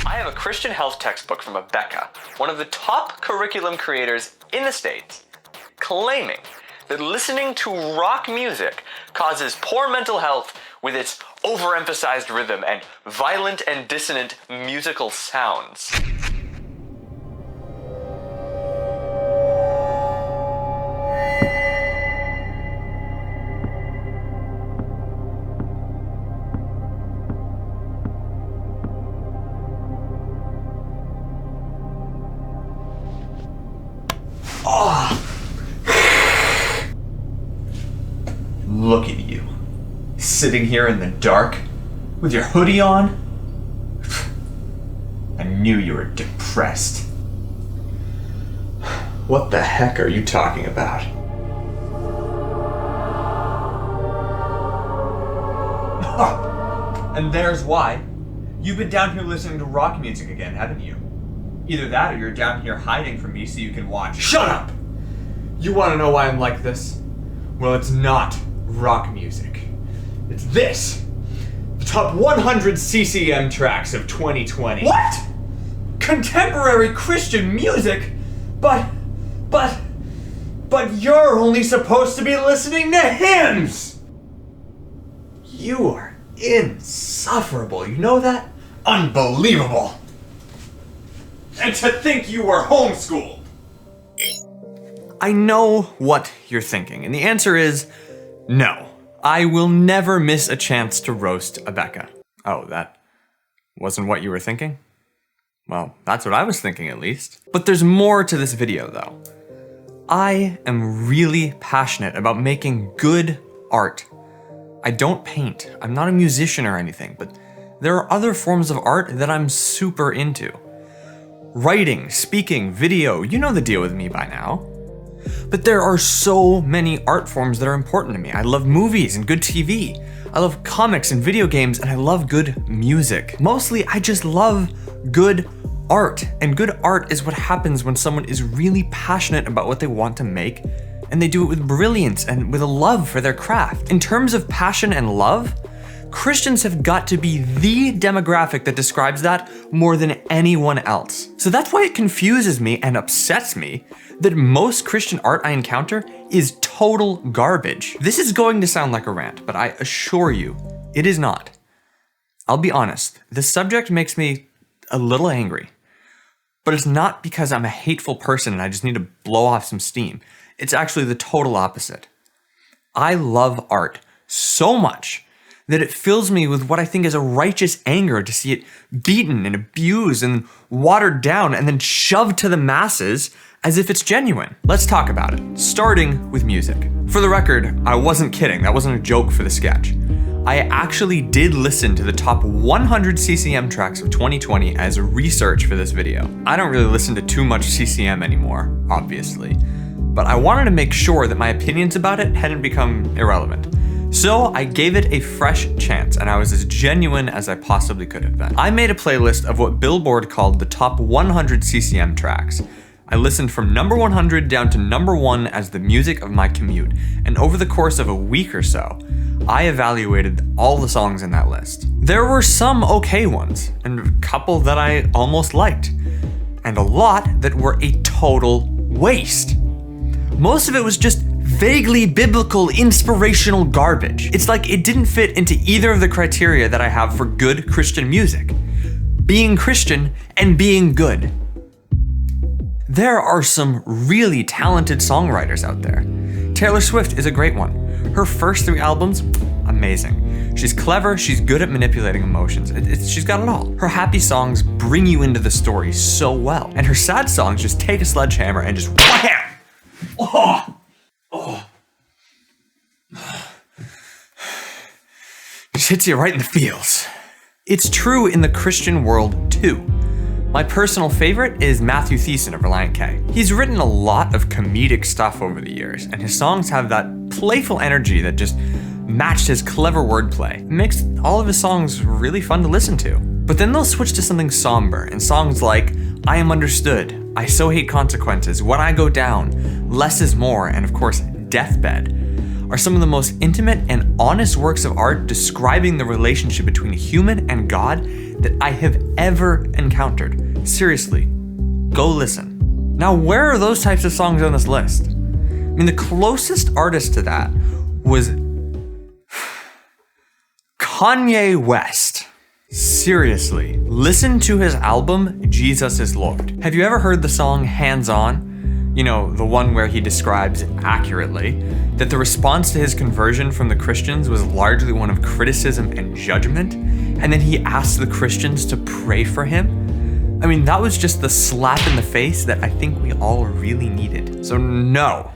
I have a Christian health textbook from Becca, one of the top curriculum creators in the States, claiming that listening to rock music causes poor mental health with its overemphasized rhythm and violent and dissonant musical sounds. Look at you, sitting here in the dark with your hoodie on. I knew you were depressed. What the heck are you talking about? And there's why. You've been down here listening to rock music again, haven't you? Either that or you're down here hiding from me so you can watch. Shut up! You want to know why I'm like this? Well, it's not rock music. It's this. The top 100 CCM tracks of 2020. What? Contemporary Christian music? But you're only supposed to be listening to hymns! You are insufferable, you know that? Unbelievable! And to think you were homeschooled! I know what you're thinking, and the answer is no. I will never miss a chance to roast a Becca. Oh, that wasn't what you were thinking? Well, that's what I was thinking at least. But there's more to this video though. I am really passionate about making good art. I don't paint, I'm not a musician or anything, but there are other forms of art that I'm super into. Writing, speaking, video, you know the deal with me by now. But there are so many art forms that are important to me. I love movies and good TV. I love comics and video games, and I love good music. Mostly, I just love good art. And good art is what happens when someone is really passionate about what they want to make, and they do it with brilliance and with a love for their craft. In terms of passion and love, Christians have got to be the demographic that describes that more than anyone else. So that's why it confuses me and upsets me that most Christian art I encounter is total garbage. This is going to sound like a rant, but I assure you, it is not. I'll be honest, this subject makes me a little angry, but it's not because I'm a hateful person and I just need to blow off some steam. It's actually the total opposite. I love art so much that it fills me with what I think is a righteous anger to see it beaten and abused and watered down and then shoved to the masses as if it's genuine. Let's talk about it, starting with music. For the record, I wasn't kidding, that wasn't a joke for the sketch. I actually did listen to the top 100 CCM tracks of 2020 as research for this video. I don't really listen to too much CCM anymore, obviously, but I wanted to make sure that my opinions about it hadn't become irrelevant. So I gave it a fresh chance, and I was as genuine as I possibly could have been. I made a playlist of what Billboard called the top 100 CCM tracks. I listened from number 100 down to number 1 as the music of my commute, and over the course of a week or so, I evaluated all the songs in that list. There were some okay ones, and a couple that I almost liked, and a lot that were a total waste. Most of it was just vaguely biblical, inspirational garbage. It's like it didn't fit into either of the criteria that I have for good Christian music. Being Christian and being good. There are some really talented songwriters out there. Taylor Swift is a great one. Her first 3 albums, amazing. She's clever, she's good at manipulating emotions. She's got it all. Her happy songs bring you into the story so well. And her sad songs just take a sledgehammer and just wham! Oh! Just hits you right in the feels. It's true in the Christian world too. My personal favorite is Matthew Thiessen of Relient K. He's written a lot of comedic stuff over the years, and his songs have that playful energy that just matched his clever wordplay. It makes all of his songs really fun to listen to. But then they'll switch to something somber, and songs like I Am Understood, I So Hate Consequences, When I Go Down, Less is More, and of course, Deathbed, are some of the most intimate and honest works of art describing the relationship between human and God that I have ever encountered. Seriously, go listen. Now, where are those types of songs on this list? I mean, the closest artist to that was Kanye West. Seriously, listen to his album, Jesus is Lord. Have you ever heard the song Hands On? You know, the one where he describes accurately that the response to his conversion from the Christians was largely one of criticism and judgment, and then he asked the Christians to pray for him? I mean, that was just the slap in the face that I think we all really needed. So no,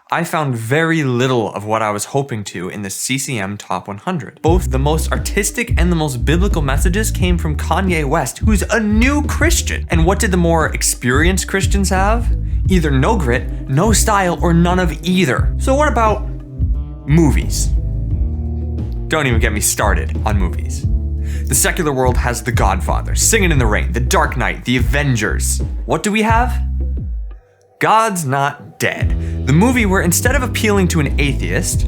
I found very little of what I was hoping to in the CCM Top 100. Both the most artistic and the most biblical messages came from Kanye West, who's a new Christian. And what did the more experienced Christians have? Either no grit, no style, or none of either. So what about movies? Don't even get me started on movies. The secular world has The Godfather, Singing in the Rain, The Dark Knight, The Avengers. What do we have? God's Not Dead, the movie where instead of appealing to an atheist,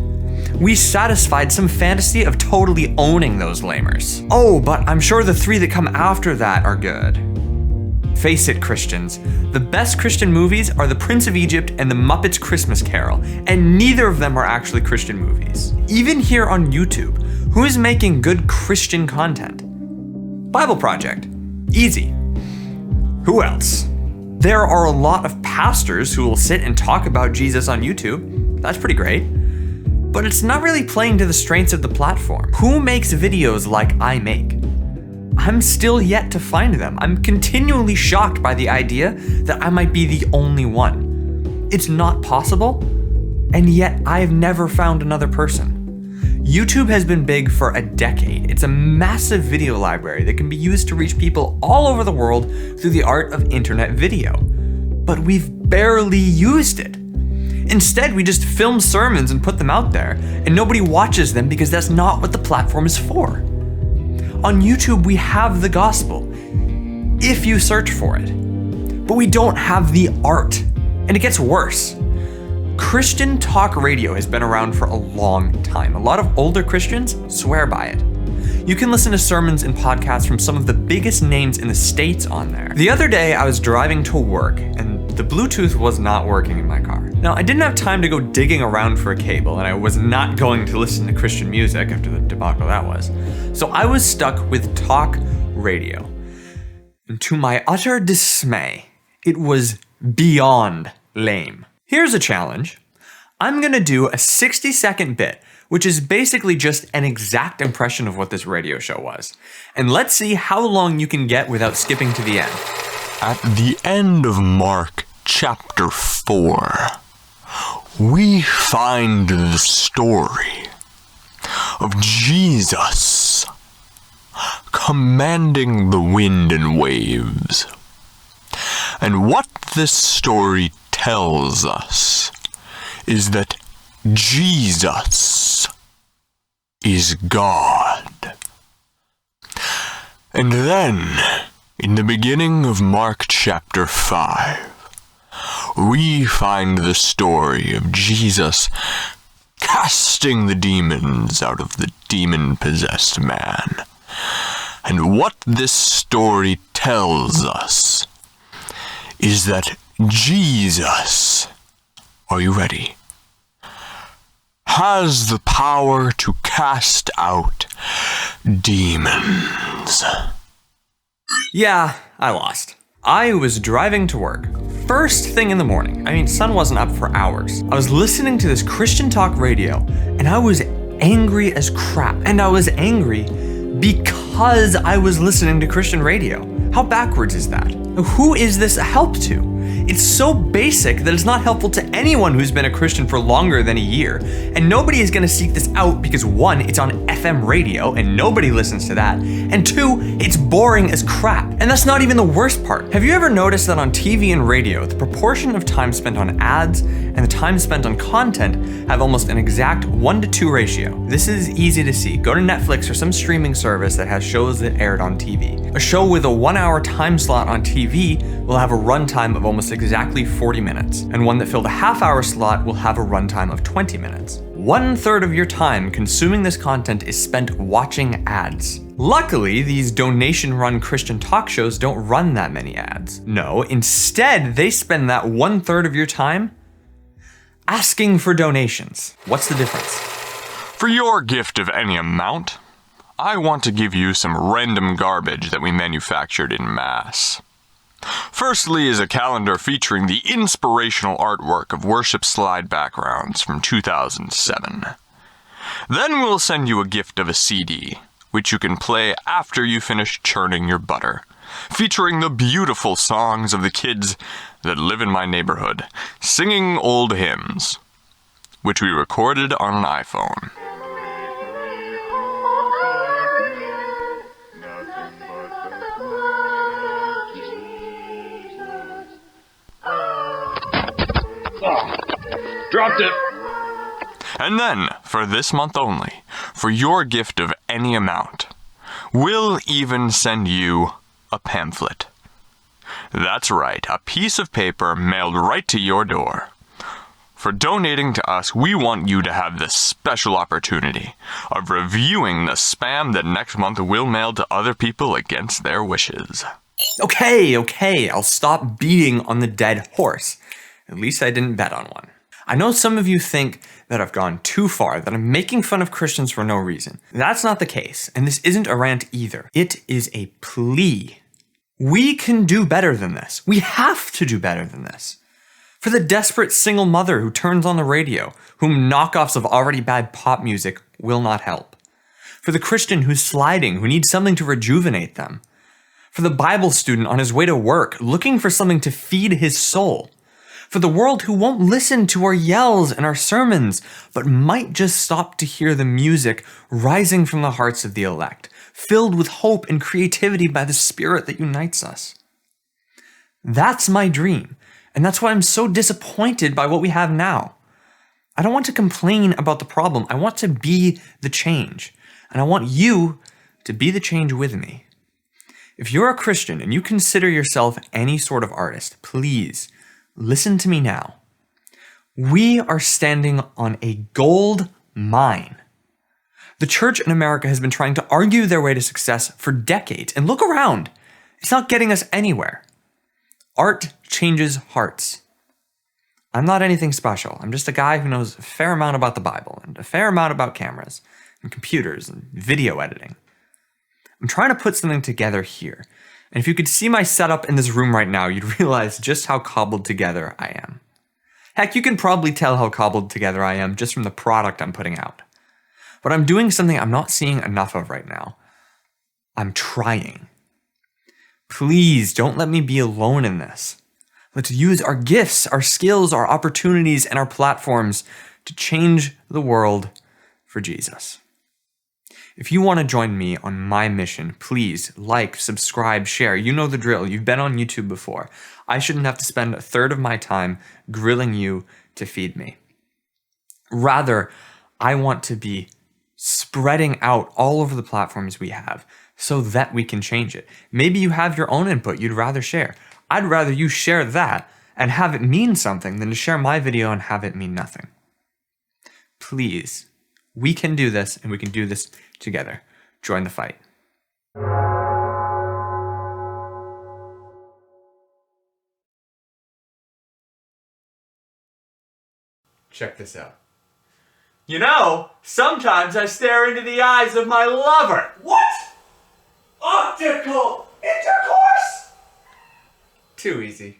we satisfied some fantasy of totally owning those lamers. Oh, but I'm sure the three that come after that are good. Face it, Christians, the best Christian movies are The Prince of Egypt and The Muppets Christmas Carol, and neither of them are actually Christian movies. Even here on YouTube, who is making good Christian content? Bible Project. Easy. Who else? There are a lot of pastors who will sit and talk about Jesus on YouTube. That's pretty great. But it's not really playing to the strengths of the platform. Who makes videos like I make? I'm still yet to find them. I'm continually shocked by the idea that I might be the only one. It's not possible, and yet I've never found another person. YouTube has been big for a decade. It's a massive video library that can be used to reach people all over the world through the art of internet video. But we've barely used it. Instead, we just film sermons and put them out there, and nobody watches them because that's not what the platform is for. On YouTube, we have the gospel, if you search for it. But we don't have the art, and it gets worse. Christian talk radio has been around for a long time. A lot of older Christians swear by it. You can listen to sermons and podcasts from some of the biggest names in the States on there. The other day, I was driving to work, and the Bluetooth was not working in my car. Now, I didn't have time to go digging around for a cable, and I was not going to listen to Christian music after the debacle that was. So I was stuck with talk radio. And to my utter dismay, it was beyond lame. Here's a challenge. I'm gonna do a 60-second bit, which is basically just an exact impression of what this radio show was. And let's see how long you can get without skipping to the end. At the end of Mark chapter 4, we find the story of Jesus commanding the wind and waves. And what this story tells us is that Jesus is God. And then, in the beginning of Mark chapter 5, we find the story of Jesus casting the demons out of the demon-possessed man. And what this story tells us is that Jesus, are you ready, has the power to cast out demons. Yeah, I lost. I was driving to work. First thing in the morning. I mean, sun wasn't up for hours. I was listening to this Christian talk radio, and I was angry as crap. And I was angry because I was listening to Christian radio. How backwards is that? Who is this a help to? It's so basic that it's not helpful to anyone who's been a Christian for longer than a year. And nobody is going to seek this out because 1, it's on FM radio and nobody listens to that. And 2, it's boring as crap. And that's not even the worst part. Have you ever noticed that on TV and radio, the proportion of time spent on ads and the time spent on content have almost an exact 1-to-2 ratio? This is easy to see. Go to Netflix or some streaming service that has shows that aired on TV. A show with a 1-hour time slot on TV will have a runtime of almost exactly 40 minutes, and one that filled a half-hour slot will have a runtime of 20 minutes. 1/3 of your time consuming this content is spent watching ads. Luckily, these donation-run Christian talk shows don't run that many ads. No, instead, they spend that 1/3 of your time asking for donations. What's the difference? For your gift of any amount, I want to give you some random garbage that we manufactured in mass. Firstly is a calendar featuring the inspirational artwork of worship slide backgrounds from 2007. Then we'll send you a gift of a CD, which you can play after you finish churning your butter, featuring the beautiful songs of the kids that live in my neighborhood, singing old hymns, which we recorded on an iPhone. Dropped it. And then, for this month only, for your gift of any amount, we'll even send you a pamphlet. That's right, a piece of paper mailed right to your door. For donating to us, we want you to have this special opportunity of reviewing the spam that next month we'll mail to other people against their wishes. Okay, I'll stop beating on the dead horse. At least I didn't bet on one. I know some of you think that I've gone too far, that I'm making fun of Christians for no reason. That's not the case, and this isn't a rant either. It is a plea. We can do better than this. We have to do better than this. For the desperate single mother who turns on the radio, whom knockoffs of already bad pop music will not help. For the Christian who's sliding, who needs something to rejuvenate them. For the Bible student on his way to work, looking for something to feed his soul. For the world who won't listen to our yells and our sermons, but might just stop to hear the music rising from the hearts of the elect, filled with hope and creativity by the Spirit that unites us. That's my dream, and that's why I'm so disappointed by what we have now. I don't want to complain about the problem. I want to be the change, and I want you to be the change with me. If you're a Christian and you consider yourself any sort of artist, please listen to me now. We are standing on a gold mine. The church in America has been trying to argue their way to success for decades, and look around. It's not getting us anywhere. Art changes hearts. I'm not anything special. I'm just a guy who knows a fair amount about the Bible and a fair amount about cameras and computers and video editing. I'm trying to put something together here. And if you could see my setup in this room right now, you'd realize just how cobbled together I am. Heck, you can probably tell how cobbled together I am just from the product I'm putting out. But I'm doing something I'm not seeing enough of right now. I'm trying. Please don't let me be alone in this. Let's use our gifts, our skills, our opportunities, and our platforms to change the world for Jesus. If you want to join me on my mission, please like, subscribe, share. You know the drill. You've been on YouTube before. I shouldn't have to spend 1/3 of my time grilling you to feed me. Rather, I want to be spreading out all over the platforms we have so that we can change it. Maybe you have your own input you'd rather share. I'd rather you share that and have it mean something than to share my video and have it mean nothing. Please, we can do this, and we can do this together. Join the fight. Check this out. You know, sometimes I stare into the eyes of my lover. What? Optical intercourse? Too easy.